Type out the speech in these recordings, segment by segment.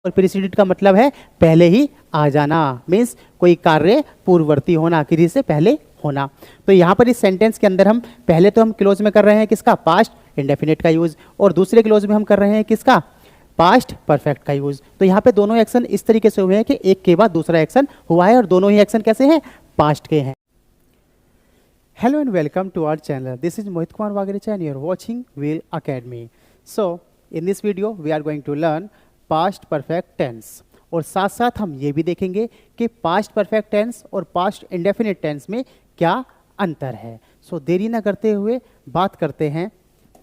और प्रीसीडेड का मतलब है पहले ही आ जाना, मीन्स कोई कार्य पूर्ववर्ती होना, किसी से पहले होना। तो यहाँ पर इस सेंटेंस के अंदर हम पहले तो हम क्लोज में कर रहे हैं किसका, पास्ट इंडेफिनिट का यूज, और दूसरे क्लोज में हम कर रहे हैं किसका, पास्ट परफेक्ट का यूज। तो यहाँ पे दोनों एक्शन इस तरीके से हुए हैं कि एक के बाद दूसरा एक्शन हुआ है और दोनों ही एक्शन कैसे हैं, पास्ट के हैं। Hello and welcome to our channel, this is Mohit Kumar Vagrecha and you are watching Wheel Academy. So in this video we are going to learn past perfect tense, और साथ साथ हम ये भी देखेंगे कि पास्ट परफेक्ट टेंस और पास्ट इंडेफिनिट टेंस में क्या अंतर है। सो देरी ना करते हुए बात करते हैं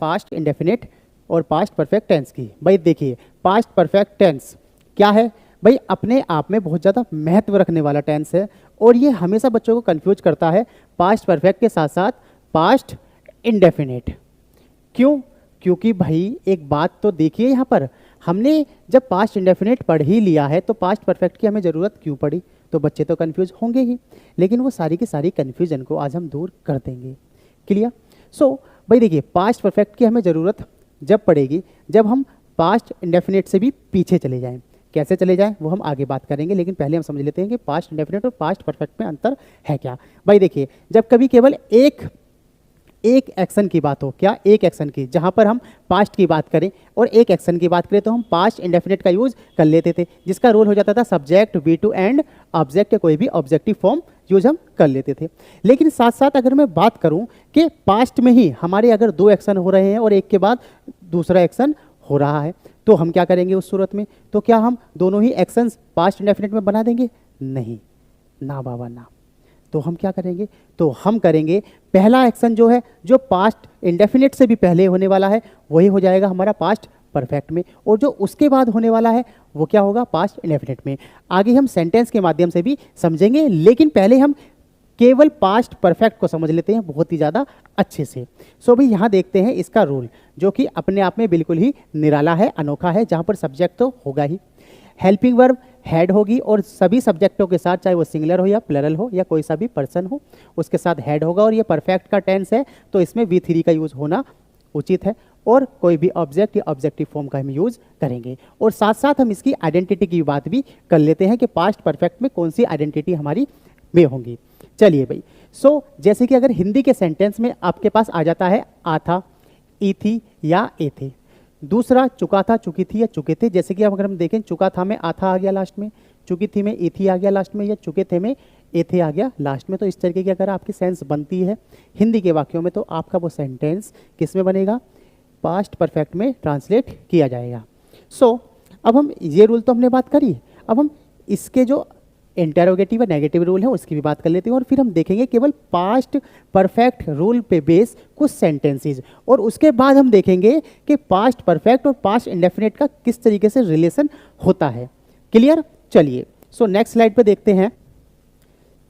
पास्ट इंडेफिनिट और पास्ट परफेक्ट टेंस की। भाई देखिए, पास्ट परफेक्ट टेंस क्या है भाई, अपने आप में बहुत ज़्यादा महत्व रखने वाला टेंस है, और ये हमेशा बच्चों को कंफ्यूज करता है पास्ट परफेक्ट के साथ साथ पास्ट इंडेफिनिट। क्यों? क्योंकि भाई एक बात तो देखिए, यहाँ पर हमने जब पास्ट इंडेफिनिट पढ़ ही लिया है तो पास्ट परफेक्ट की हमें ज़रूरत क्यों पड़ी? तो बच्चे तो कंफ्यूज होंगे ही, लेकिन वो सारी की सारी कन्फ्यूजन को आज हम दूर कर देंगे। क्लियर? सो भाई देखिए, पास्ट परफेक्ट की हमें ज़रूरत जब पड़ेगी जब हम पास्ट इंडेफिनिट से भी पीछे चले जाएं। कैसे चले जाएं वो हम आगे बात करेंगे, लेकिन पहले हम समझ लेते हैं कि पास्ट इंडेफिनिट और पास्ट परफेक्ट में अंतर है क्या। भाई देखिए, जब कभी केवल एक एक्शन की बात हो, क्या एक एक्शन की, जहां पर हम पास्ट की बात करें और एक एक्शन की बात करें तो हम पास्ट इंडेफिनिट का यूज कर लेते थे, जिसका रोल हो जाता था subject, V two and object या कोई भी ऑब्जेक्टिव फॉर्म यूज हम कर लेते थे। लेकिन साथ साथ अगर मैं बात करूं कि पास्ट में ही हमारे अगर दो एक्शन हो रहे हैं और एक के बाद दूसरा एक्शन हो रहा है, तो हम क्या करेंगे उस सूरत में? तो क्या हम दोनों ही एक्शंस पास्ट इंडेफिनिट में बना देंगे? नहीं ना बाबा ना। तो हम क्या करेंगे? तो हम करेंगे पहला एक्शन जो है, जो पास्ट इंडेफिनिट से भी पहले होने वाला है, वही हो जाएगा हमारा पास्ट परफेक्ट में, और जो उसके बाद होने वाला है वो क्या होगा, पास्ट इंडेफिनिट में। आगे हम सेंटेंस के माध्यम से भी समझेंगे, लेकिन पहले हम केवल पास्ट परफेक्ट को समझ लेते हैं बहुत ही ज़्यादा अच्छे से। सो भाई यहाँ देखते हैं इसका रूल, जो कि अपने आप में बिल्कुल ही निराला है, अनोखा है, जहाँ पर सब्जेक्ट तो होगा ही, हेल्पिंग वर्ब हेड होगी, और सभी सब्जेक्टों के साथ, चाहे वो सिंगुलर हो या प्लरल हो या कोई सा भी पर्सन हो, उसके साथ हेड होगा। और ये परफेक्ट का टेंस है तो इसमें V3 का यूज़ होना उचित है, और कोई भी ऑब्जेक्ट या ऑब्जेक्टिव फॉर्म का हम यूज़ करेंगे। और साथ साथ हम इसकी आइडेंटिटी की बात भी कर लेते हैं कि पास्ट परफेक्ट में कौन सी आइडेंटिटी हमारी में होंगी। चलिए भाई, सो जैसे कि अगर हिंदी के सेंटेंस में आपके पास आ जाता है आ था, ई थी या ए थे। दूसरा चुका था, चुकी थी या चुके थे। जैसे कि अब अगर हम देखें, चुका था में आ था आ गया लास्ट में, चुकी थी में ई थी आ गया लास्ट में, या चुके थे में ए थे आ गया लास्ट में। तो इस तरीके की अगर आपकी सेंस बनती है हिंदी के वाक्यों में, तो आपका वो सेंटेंस किस में बनेगा, पास्ट परफेक्ट में ट्रांसलेट किया जाएगा। सो अब हम ये रूल तो हमने बात करी, अब हम इसके जो इंटेरोगेटिव और नेगेटिव रूल है उसकी भी बात कर लेते हैं, और फिर हम देखेंगे केवल पास्ट परफेक्ट रूल पे बेस कुछ सेंटेंसेस, और उसके बाद हम देखेंगे कि पास्ट परफेक्ट और पास्ट इंडेफिनिट का किस तरीके से रिलेशन होता है। क्लियर? चलिए, सो नेक्स्ट स्लाइड पे देखते हैं।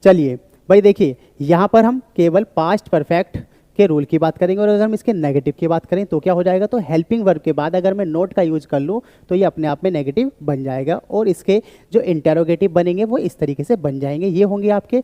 चलिए भाई देखिए, यहाँ पर हम केवल पास्ट परफेक्ट के रूल की बात करेंगे, और अगर हम इसके नेगेटिव की बात करें तो क्या हो जाएगा, तो हेल्पिंग वर्ब के बाद अगर मैं नोट का यूज कर लूँ तो ये अपने आप में नेगेटिव बन जाएगा, और इसके जो इंटेरोगेटिव बनेंगे वो इस तरीके से बन जाएंगे। ये होंगे आपके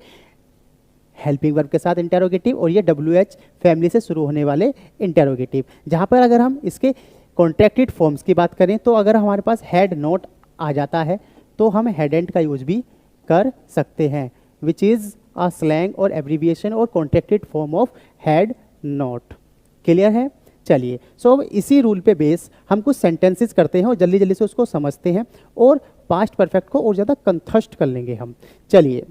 हेल्पिंग वर्ब के साथ इंटेरोगेटिव, और ये WH फैमिली से शुरू होने वाले इंटेरोगेटिव। जहाँ पर अगर हम इसके कॉन्ट्रैक्टेड फॉर्म्स की बात करें तो अगर हमारे पास हेड नोट आ जाता है तो हम हेड एंड का यूज भी कर सकते हैं, विच इज़ a slang और एब्रीविएशन और contracted form of head note. Clear है? चलिए, सो इसी रूल पे बेस हम कुछ सेंटेंसेस करते हैं और जल्दी जल्दी से उसको समझते हैं, और पास्ट परफेक्ट को और ज़्यादा कंथस्ट कर लेंगे हम। चलिए,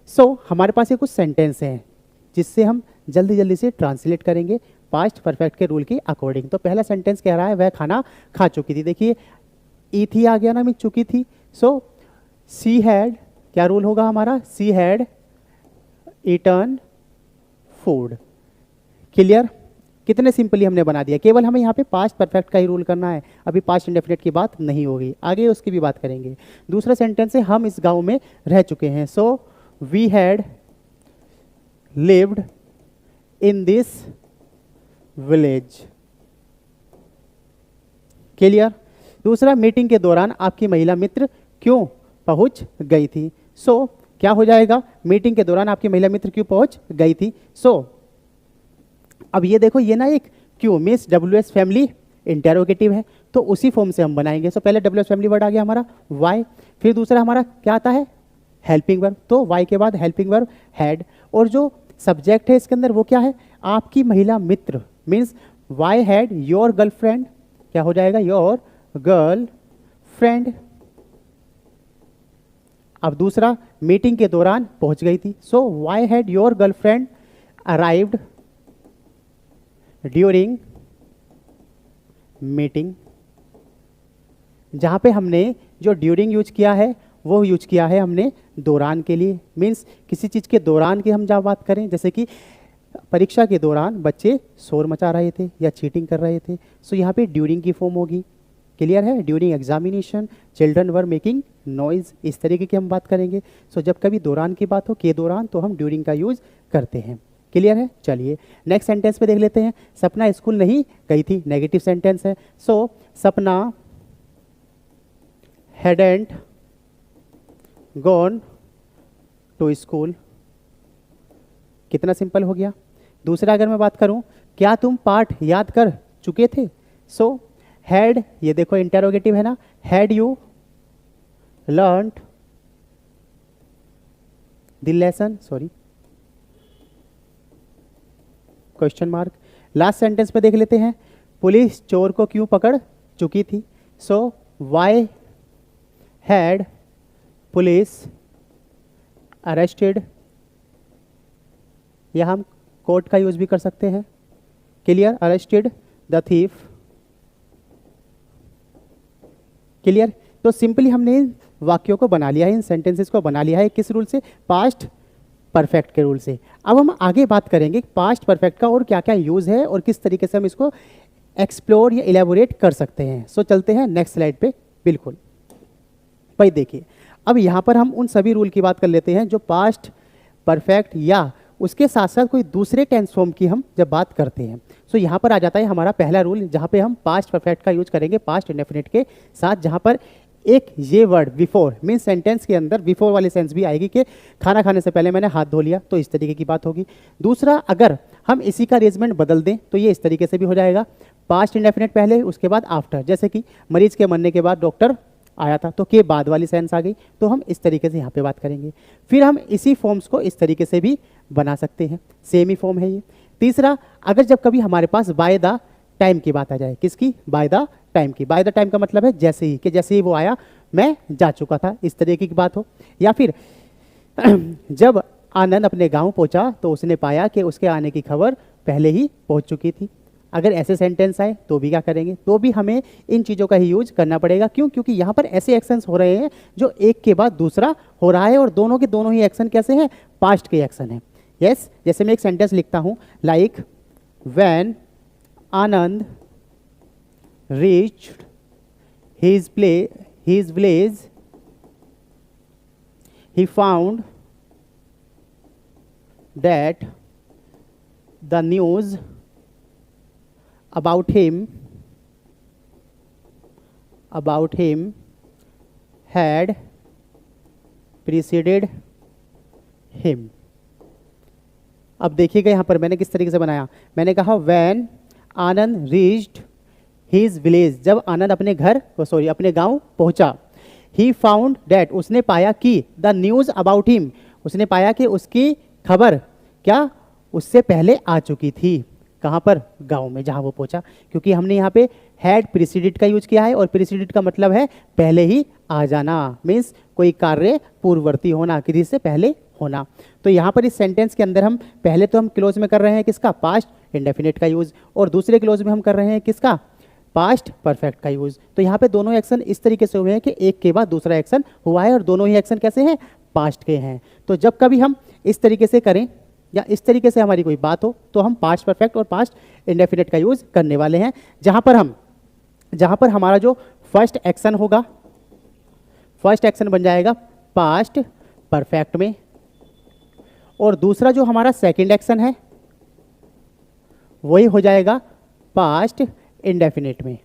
सो हमारे पास ये कुछ सेंटेंस हैं जिससे हम जल्दी जल्दी से ट्रांसलेट करेंगे पास्ट परफेक्ट के रूल के अकॉर्डिंग। तो पहला सेंटेंस कह रहा है वह खाना खा चुकी थी। देखिए, ई थी आ गया ना, मैं चुकी थी। सो सी हैड, क्या रूल होगा हमारा, she had eaten food. Clear? कितने सिंपली हमने बना दिया, केवल हमें यहाँ पे पास्ट परफेक्ट का ही रूल करना है, अभी पास्ट इंडेफिनिट की बात नहीं होगी, आगे उसकी भी बात करेंगे। दूसरा सेंटेंस है हम इस गांव में रह चुके हैं। So we had lived in this village. Clear? दूसरा, मीटिंग के दौरान आपकी महिला मित्र क्यों पहुंच गई थी। सो क्या हो जाएगा, मीटिंग के दौरान आपकी महिला मित्र क्यों पहुंच गई थी। सो अब ये देखो, ये ना एक क्यों मीन्स WH फैमिली इंटेरोगेटिव है, तो उसी फॉर्म से हम बनाएंगे। सो पहले डब्ल्यू एच फैमिली वर्ड आ गया हमारा वाई, फिर दूसरा हमारा क्या आता है हेल्पिंग वर्ब, तो वाई के बाद हेल्पिंग वर्ब हैड, और जो सब्जेक्ट है इसके अंदर वो क्या है आपकी महिला मित्र, means why had your girlfriend, क्या हो जाएगा योर गर्ल फ्रेंड। अब दूसरा मीटिंग के दौरान पहुंच गई थी, so why had your girlfriend arrived during meeting. जहां पे हमने जो ड्यूरिंग यूज किया है वो यूज किया है हमने दौरान के लिए, मीन्स किसी चीज़ के दौरान की हम जब बात करें, जैसे कि परीक्षा के दौरान बच्चे शोर मचा रहे थे या चीटिंग कर रहे थे, सो यहाँ पे ड्यूरिंग की फॉर्म होगी। क्लियर है? During examination children were making noise, इस तरीके की हम बात करेंगे। सो जब कभी दौरान की बात हो के दौरान तो हम ड्यूरिंग का यूज करते हैं। क्लियर है? चलिए नेक्स्ट सेंटेंस पे देख लेते हैं। सपना स्कूल नहीं गई थी, नेगेटिव सेंटेंस है। सो सपना हैडंट गॉन टू स्कूल, कितना सिंपल हो गया। दूसरा अगर मैं बात करूं, क्या तुम पाठ याद कर चुके थे, सो हैड, ये देखो इंटेरोगेटिव है ना, had you learned the lesson, sorry question mark. Last sentence पे देख लेते हैं, पुलिस चोर को क्यों पकड़ चुकी थी, so why had police arrested, या हम कोर्ट का यूज भी कर सकते हैं। Clear? Arrested the thief. Clear? तो सिंपली हमने इन वाक्यों को बना लिया है, इन सेंटेंसेस को बना लिया है, किस रूल से, पास्ट परफेक्ट के रूल से। अब हम आगे बात करेंगे पास्ट परफेक्ट का और क्या क्या यूज है और किस तरीके से हम इसको एक्सप्लोर या इलेबोरेट कर सकते हैं। सो चलते हैं नेक्स्ट स्लाइड पे। बिल्कुल भाई देखिए, अब यहाँ पर हम उन सभी रूल की बात कर लेते हैं जो पास्ट परफेक्ट या उसके साथ साथ कोई दूसरे टेंस फॉर्म की हम जब बात करते हैं। सो यहाँ पर आ जाता है हमारा पहला रूल, जहाँ पे हम पास्ट परफेक्ट का यूज करेंगे पास्ट इंडेफिनिट के साथ, जहाँ पर एक ये वर्ड बिफोर मीन्स सेंटेंस के अंदर बिफोर वाली सेंस भी आएगी कि खाना खाने से पहले मैंने हाथ धो लिया, तो इस तरीके की बात होगी। दूसरा, अगर हम इसी का अरेंजमेंट बदल दें तो ये इस तरीके से भी हो जाएगा, पास्ट इंडेफिनिट पहले उसके बाद आफ्टर, जैसे कि मरीज के मरने के बाद डॉक्टर आया था तो के बाद वाली सेंस आ गई, तो हम इस तरीके से यहाँ पे बात करेंगे। फिर हम इसी फॉर्म्स को इस तरीके से भी बना सकते हैं, सेम ही फॉर्म है ये। तीसरा, अगर जब कभी हमारे पास बाय द टाइम की बात आ जाए, किसकी, बाय द टाइम की। बाय द टाइम का मतलब है जैसे ही, कि जैसे ही वो आया मैं जा चुका था, इस तरीके की बात हो। या फिर जब आनंद अपने गांव पहुंचा तो उसने पाया कि उसके आने की खबर पहले ही पहुंच चुकी थी। अगर ऐसे सेंटेंस आए तो भी क्या करेंगे, तो भी हमें इन चीज़ों का ही यूज करना पड़ेगा। क्यों? क्योंकि यहाँ पर ऐसे एक्शंस हो रहे हैं जो एक के बाद दूसरा हो रहा है और दोनों के दोनों ही एक्शन कैसे हैं, पास्ट के एक्शन है। यस, जैसे मैं एक सेंटेंस लिखता हूँ like when Anand reached his village he found that the news about him had preceded him। अब देखिएगा यहाँ पर मैंने किस तरीके से बनाया, मैंने कहा when Anand reached his village, जब आनंद अपने घर अपने गांव पहुंचा, he found that उसने पाया कि the news about him, उसने पाया कि उसकी खबर क्या उससे पहले आ चुकी थी। कहाँ पर, गांव में जहां वो पहुंचा, क्योंकि हमने यहाँ पे हैड प्रीसीडेड का यूज किया है और प्रीसीडेड का मतलब है पहले ही आ जाना, मीन्स कोई कार्य पूर्ववर्ती होना, किसी से पहले होना। तो यहाँ पर इस सेंटेंस के अंदर हम पहले तो हम क्लोज में कर रहे हैं किसका, पास्ट इंडेफिनिट का यूज, और दूसरे क्लोज में हम कर रहे हैं किसका, पास्ट परफेक्ट का यूज। तो यहाँ पे दोनों एक्शन इस तरीके से हुए हैं कि एक के बाद दूसरा एक्शन हुआ है और दोनों ही एक्शन कैसे हैं, पास्ट के हैं। तो जब कभी हम इस तरीके से करें या इस तरीके से हमारी कोई बात हो तो हम पास्ट परफेक्ट और पास्ट इंडेफिनिट का यूज करने वाले हैं, जहां पर हमारा जो फर्स्ट एक्शन होगा, फर्स्ट एक्शन बन जाएगा पास्ट परफेक्ट में, और दूसरा जो हमारा सेकंड एक्शन है वही हो जाएगा पास्ट इंडेफिनिट में।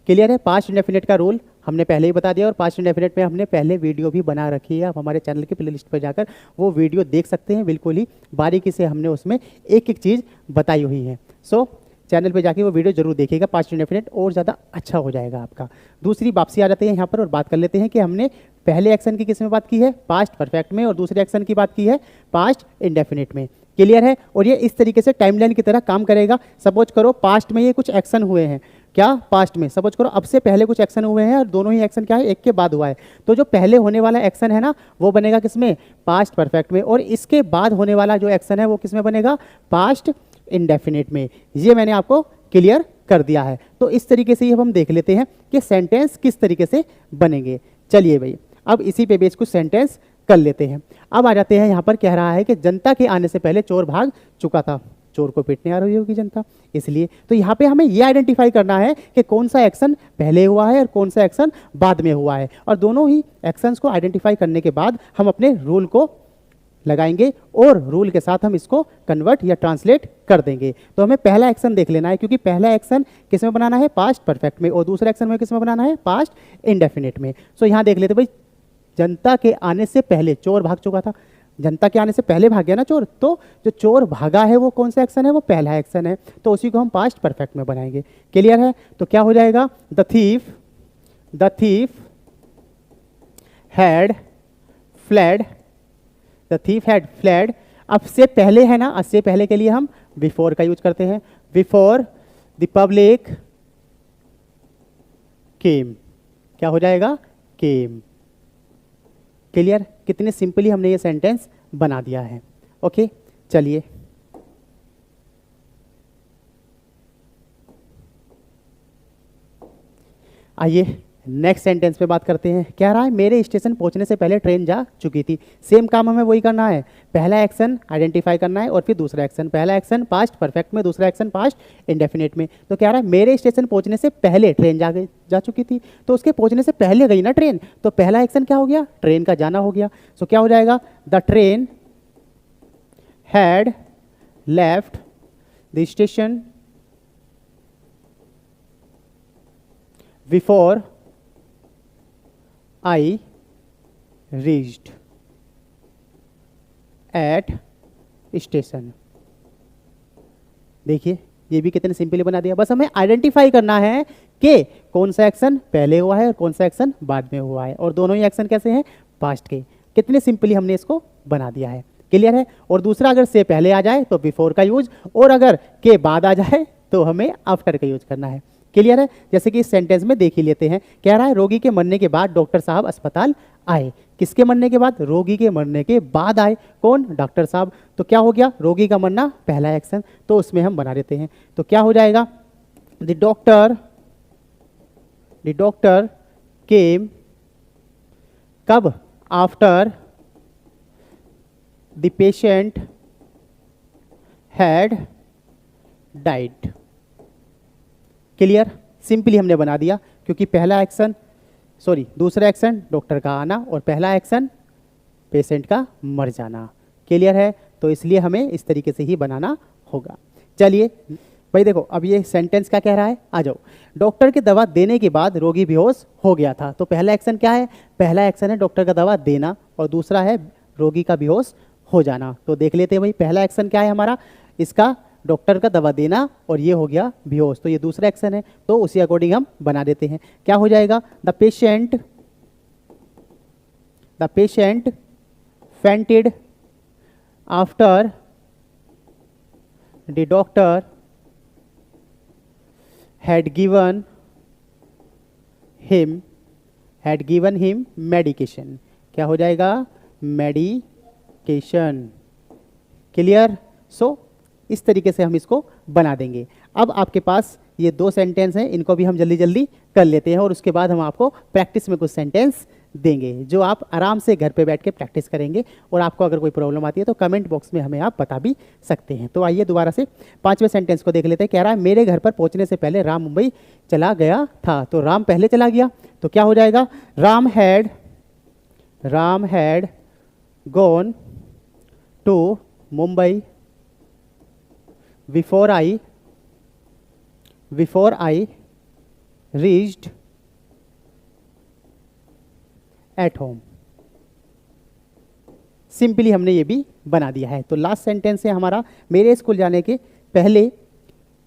क्लियर है? पास्ट इंडेफिनिट का रूल हमने पहले ही बता दिया और पास्ट इंडेफिनिट में हमने पहले वीडियो भी बना रखी है, आप हमारे चैनल की प्लेलिस्ट पर जाकर वो वीडियो देख सकते हैं। बिल्कुल ही बारीकी से हमने उसमें एक एक चीज़ बताई हुई है। सो चैनल पे जाके वो वीडियो जरूर देखिएगा, पास्ट इंडेफिनिट और ज़्यादा अच्छा हो जाएगा आपका। दूसरी वापसी आ जाते हैं यहाँ पर और बात कर लेते हैं कि हमने पहले एक्शन की किस में बात की है, पास्ट परफेक्ट में, और दूसरे एक्शन की बात की है पास्ट इंडेफिनिट में। क्लियर है? और ये इस तरीके से टाइमलाइन की तरह काम करेगा। सपोज करो पास्ट में ये कुछ एक्शन हुए हैं, क्या पास्ट में सपोज करो अब से पहले कुछ एक्शन हुए हैं और दोनों ही एक्शन क्या है, एक के बाद हुआ है, तो जो पहले होने वाला एक्शन है ना वो बनेगा किसमें, पास्ट परफेक्ट में, और इसके बाद होने वाला जो एक्शन है वो किसमें बनेगा, पास्ट इंडेफिनिट में। ये मैंने आपको क्लियर कर दिया है। तो इस तरीके से अब हम देख लेते हैं कि सेंटेंस किस तरीके से बनेंगे। चलिए भाई अब इसी पे बेस कुछ सेंटेंस कर लेते हैं। अब आ जाते हैं यहाँ पर, कह रहा है कि जनता के आने से पहले चोर भाग चुका था। चोर को पीटने आ रही होगी जनता, इसलिए तो यहाँ पे हमें ये आइडेंटिफाई करना है कि कौन सा एक्शन पहले हुआ है और कौन सा एक्शन बाद में हुआ है, और दोनों ही एक्शंस को आइडेंटिफाई करने के बाद हम अपने रूल को लगाएंगे और रूल के साथ हम इसको कन्वर्ट या ट्रांसलेट कर देंगे। तो हमें पहला एक्शन देख लेना है, क्योंकि पहला एक्शन किस में बनाना है, पास्ट परफेक्ट में, और दूसरा एक्शन में किस में बनाना है, पास्ट इंडेफिनिट में। सो यहाँ देख लेते भाई, जनता के आने से पहले चोर भाग चुका था। जनता के आने से पहले भाग गया ना चोर, तो जो चोर भागा है वो कौन सा एक्शन है, वो पहला एक्शन है, तो उसी को हम पास्ट परफेक्ट में बनाएंगे। क्लियर है? तो क्या हो जाएगा, the thief had fled, the thief had fled. अब से पहले है ना, अब से पहले के लिए हम बिफोर का यूज करते हैं, बिफोर द पब्लिक केम। क्या हो जाएगा, केम। क्लियर? कितने सिंपली हमने ये सेंटेंस बना दिया है। ओके चलिए आइए नेक्स्ट सेंटेंस पे बात करते हैं। कह रहा है मेरे स्टेशन पहुंचने से पहले ट्रेन जा चुकी थी। सेम काम हमें वही करना है, पहला एक्शन आइडेंटिफाई करना है और फिर दूसरा एक्शन। पहला एक्शन पास्ट परफेक्ट में, दूसरा एक्शन पास्ट इंडेफिनिट में। तो कह रहा है मेरे स्टेशन पहुंचने से पहले ट्रेन जा चुकी थी, तो उसके पहुंचने से पहले गई ना ट्रेन, तो पहला एक्शन क्या हो गया, ट्रेन का जाना हो गया। सो क्या हो जाएगा, the train had left the station before I reached at station. देखिए ये भी कितने सिंपली बना दिया। बस हमें आइडेंटिफाई करना है कि कौन सा एक्शन पहले हुआ है और कौन सा एक्शन बाद में हुआ है, और दोनों ही एक्शन कैसे हैं, पास्ट के। कितने सिंपली हमने इसको बना दिया है। क्लियर है? और दूसरा अगर से पहले आ जाए तो बिफोर का यूज, और अगर के बाद आ जाए तो हमें आफ्टर का यूज करना है। क्लियर है? जैसे कि इस सेंटेंस में देख ही लेते हैं। कह रहा है रोगी के मरने के बाद डॉक्टर साहब अस्पताल आए। किसके मरने के बाद, रोगी के मरने के बाद आए। कौन, डॉक्टर साहब। तो क्या हो गया, रोगी का मरना पहला एक्शन, तो उसमें हम बना देते हैं। तो क्या हो जाएगा, द डॉक्टर केम कब, after the patient had died. Clear? Simply हमने बना दिया, क्योंकि पहला एक्शन दूसरा एक्शन डॉक्टर का आना और पहला एक्शन पेशेंट का मर जाना। क्लियर है? तो इसलिए हमें इस तरीके से ही बनाना होगा। चलिए भाई देखो, अब ये सेंटेंस क्या कह रहा है, आ जाओ। डॉक्टर की दवा देने के बाद रोगी बेहोश हो गया था। तो पहला एक्शन क्या है, पहला एक्शन है डॉक्टर का दवा देना और दूसरा है रोगी का बेहोश हो जाना। तो देख लेते हैं भाई, पहला एक्शन क्या है हमारा, इसका डॉक्टर का दवा देना, और ये हो गया बेहोश, तो ये दूसरा एक्शन है, तो उसी अकॉर्डिंग हम बना देते हैं। क्या हो जाएगा, the patient fainted after the doctor had given him medication। क्या हो जाएगा, मेडिकेशन। क्लियर? सो इस तरीके से हम इसको बना देंगे। अब आपके पास ये दो सेंटेंस हैं, इनको भी हम जल्दी जल्दी कर लेते हैं और उसके बाद हम आपको प्रैक्टिस में कुछ सेंटेंस देंगे जो आप आराम से घर पे बैठ के प्रैक्टिस करेंगे। और आपको अगर कोई प्रॉब्लम आती है तो कमेंट बॉक्स में हमें आप बता भी सकते हैं। तो आइए दोबारा से पांचवें सेंटेंस को देख लेते हैं। कह रहा है मेरे घर पर पहुंचने से पहले राम मुंबई चला गया था। तो राम पहले चला गया, तो क्या हो जाएगा, Ram had gone to Mumbai before I reached at home. Simply हमने ये भी बना दिया है। तो लास्ट सेंटेंस है हमारा, मेरे स्कूल जाने के पहले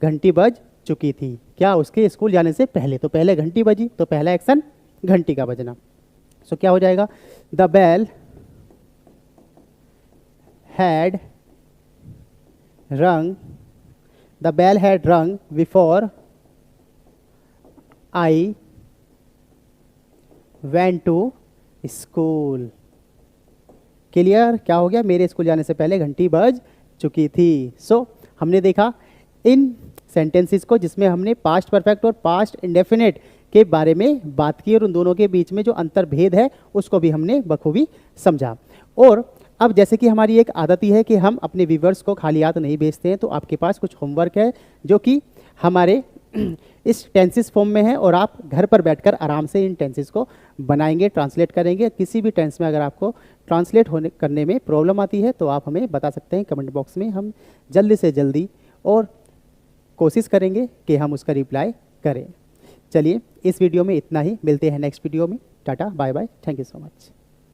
घंटी बज चुकी थी। क्या? उसके स्कूल जाने से पहले। तो पहले घंटी बजी, तो पहला एक्शन घंटी का बजना। सो क्या हो जाएगा? The bell had rung, the bell had rung before I went to school. Clear? क्या हो गया? मेरे स्कूल जाने से पहले घंटी बज चुकी थी। सो हमने देखा इन सेंटेंसेस को जिसमें हमने पास्ट परफेक्ट और पास्ट इंडेफिनिट के बारे में बात की और उन दोनों के बीच में जो अंतर्भेद है उसको भी हमने बखूबी समझा। और अब जैसे कि हमारी एक आदत ही है कि हम अपने व्यूवर्स को खाली हाथ नहीं भेजते हैं, तो आपके पास कुछ होमवर्क है जो कि हमारे इस टेंसेस फॉर्म में है और आप घर पर बैठकर आराम से इन टेंसेस को बनाएंगे, ट्रांसलेट करेंगे। किसी भी टेंस में अगर आपको ट्रांसलेट होने करने में प्रॉब्लम आती है तो आप हमें बता सकते हैं कमेंट बॉक्स में। हम जल्दी से जल्दी और कोशिश करेंगे कि हम उसका रिप्लाई करें। चलिए, इस वीडियो में इतना ही। मिलते हैं नेक्स्ट वीडियो में। Tata, bye bye, thank you so much.